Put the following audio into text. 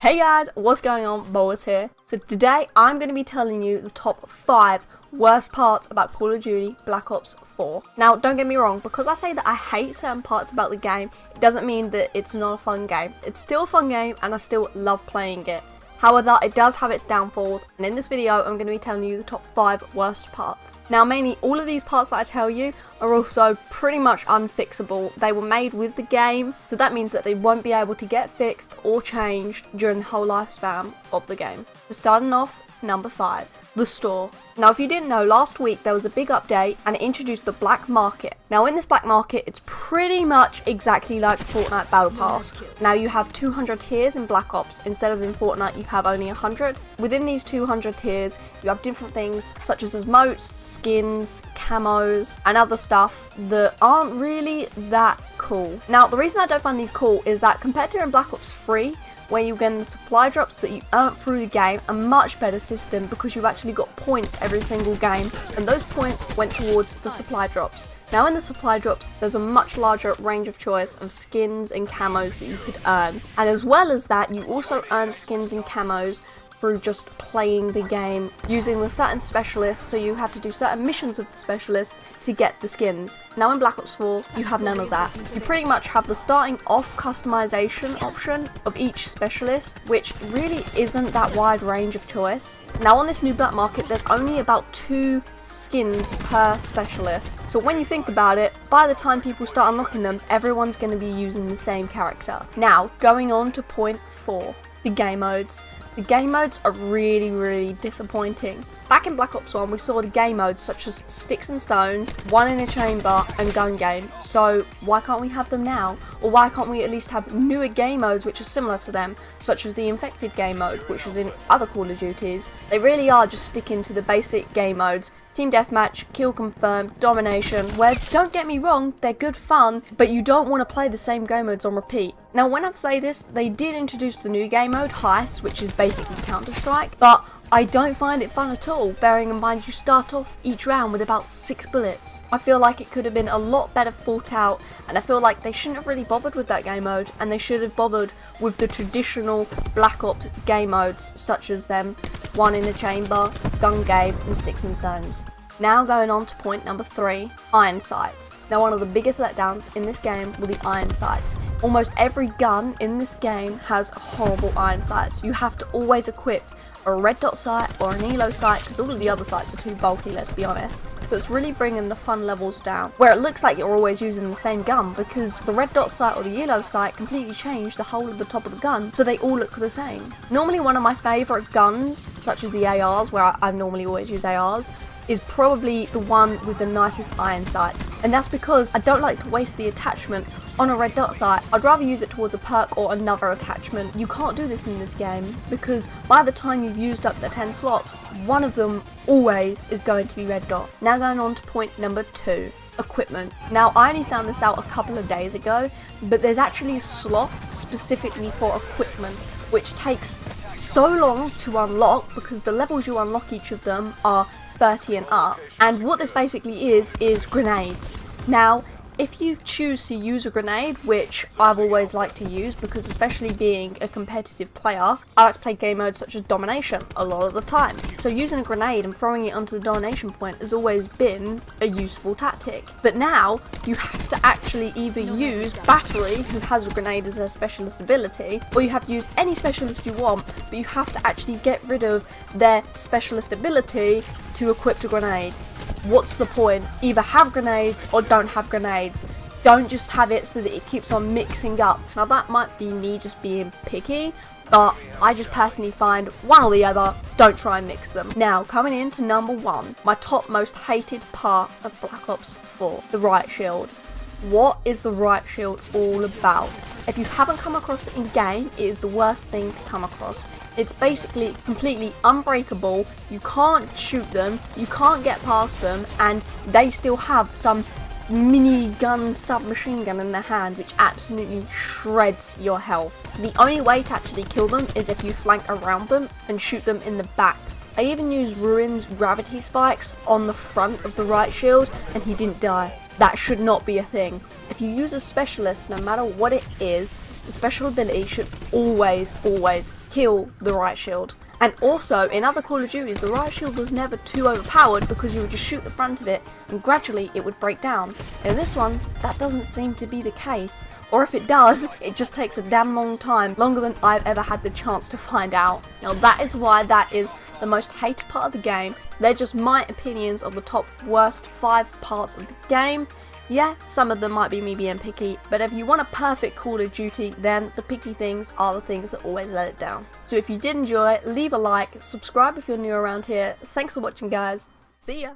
Hey guys, what's going on? Bobblez here. So today I'm going to be telling you the top 5 worst parts about Call of Duty Black Ops 4. Now don't get me wrong, because I say that I hate certain parts about the game, it doesn't mean that it's not a fun game. It's still a fun game and I still love playing it. However, it does have its downfalls, and in this video I'm going to be telling you the top 5 worst parts. Now mainly all of these parts that I tell you are also pretty much unfixable. They were made with the game, so that means that they won't be able to get fixed or changed during the whole lifespan of the game. So starting off, number 5. The store. Now if you didn't know, last week there was a big update and it introduced the black market. Now in this black market it's pretty much exactly like Fortnite Battle Pass. Now you have 200 tiers in Black Ops, instead of in Fortnite you have only 100. Within these 200 tiers you have different things such as emotes, skins, camos and other stuff that aren't really that cool. Now the reason I don't find these cool is that compared to in Black Ops 3, where you get the supply drops that you earn through the game, a much better system because you've actually got points every single game, and those points went towards the supply drops. Now in the supply drops there's a much larger range of choice of skins and camos that you could earn, and as well as that you also earn skins and camos through just playing the game using the certain specialists, so you had to do certain missions with the specialists to get the skins. Now in Black Ops 4 you have none of that. You pretty much have the starting off customization option of each specialist, which really isn't that wide range of choice. Now on this new black market there's only about 2 skins per specialist, so when you think about it, by the time people start unlocking them everyone's going to be using the same character. Now going on to point 4, the game modes. The game modes are really disappointing. Back in Black Ops 1 we saw the game modes such as Sticks and Stones, One in a Chamber and Gun Game, so why can't we have them now? Or why can't we at least have newer game modes which are similar to them, such as the Infected game mode, which was in other Call of Duties? They really are just sticking to the basic game modes. Team Deathmatch, Kill Confirmed, Domination, where, don't get me wrong, they're good fun, but you don't want to play the same game modes on repeat. Now when I say this, they did introduce the new game mode, Heist, which is basically Counter-Strike, but I don't find it fun at all, bearing in mind you start off each round with about 6 bullets. I feel like it could have been a lot better thought out, and I feel like they shouldn't have really bothered with that game mode, and they should have bothered with the traditional Black Ops game modes, such as them One in a Chamber, Gun Game and Sticks and Stones. Now going on to point number 3, iron sights. Now one of the biggest letdowns in this game were the iron sights. Almost every gun in this game has horrible iron sights. You have to always equip a red dot sight or an elo sight because all of the other sights are too bulky, let's be honest. So it's really bringing the fun levels down, where it looks like you're always using the same gun because the red dot sight or the yellow sight completely changed the whole of the top of the gun, so they all look the same. Normally one of my favourite guns, such as the ARs, where I normally always use ARs, is probably the one with the nicest iron sights, and that's because I don't like to waste the attachment on a red dot sight. I'd rather use it towards a perk or another attachment. You can't do this in this game because by the time you've used up the 10 slots, one of them always is going to be red dot. Now going on to point number 2, equipment. Now I only found this out a couple of days ago, but there's actually a slot specifically for equipment, which takes so long to unlock because the levels you unlock each of them are 30 and up, and what this basically is grenades. Now if you choose to use a grenade, which I've always liked to use because especially being a competitive player, I like to play game modes such as Domination a lot of the time. So using a grenade and throwing it onto the domination point has always been a useful tactic. But now you have to actually either use Battery, who has a grenade as a specialist ability, or you have to use any specialist you want, but you have to actually get rid of their specialist ability to equip a grenade. What's the point? Either have grenades or don't have grenades. Don't just have it so that it keeps on mixing up. Now that might be me just being picky, but I just personally find one or the other, don't try and mix them. Now coming in to number 1, my top most hated part of Black Ops 4, the riot shield. What is the riot shield all about? If you haven't come across it in game, it is the worst thing to come across. It's basically completely unbreakable, you can't shoot them, you can't get past them, and they still have some mini gun submachine gun in their hand which absolutely shreds your health. The only way to actually kill them is if you flank around them and shoot them in the back. I even used Ruin's gravity spikes on the front of the riot shield and he didn't die. That should not be a thing. If you use a specialist, no matter what it is, the special ability should always kill the right shield. And also, in other Call of Duties, the right shield was never too overpowered because you would just shoot the front of it and gradually it would break down. In this one, that doesn't seem to be the case. Or if it does, it just takes a damn long time, longer than I've ever had the chance to find out. Now that is why that is the most hated part of the game. They're just my opinions of the top worst 5 parts of the game. Yeah, some of them might be me being picky, but if you want a perfect Call of Duty, then the picky things are the things that always let it down. So if you did enjoy it, leave a like, subscribe if you're new around here. Thanks for watching, guys. See ya!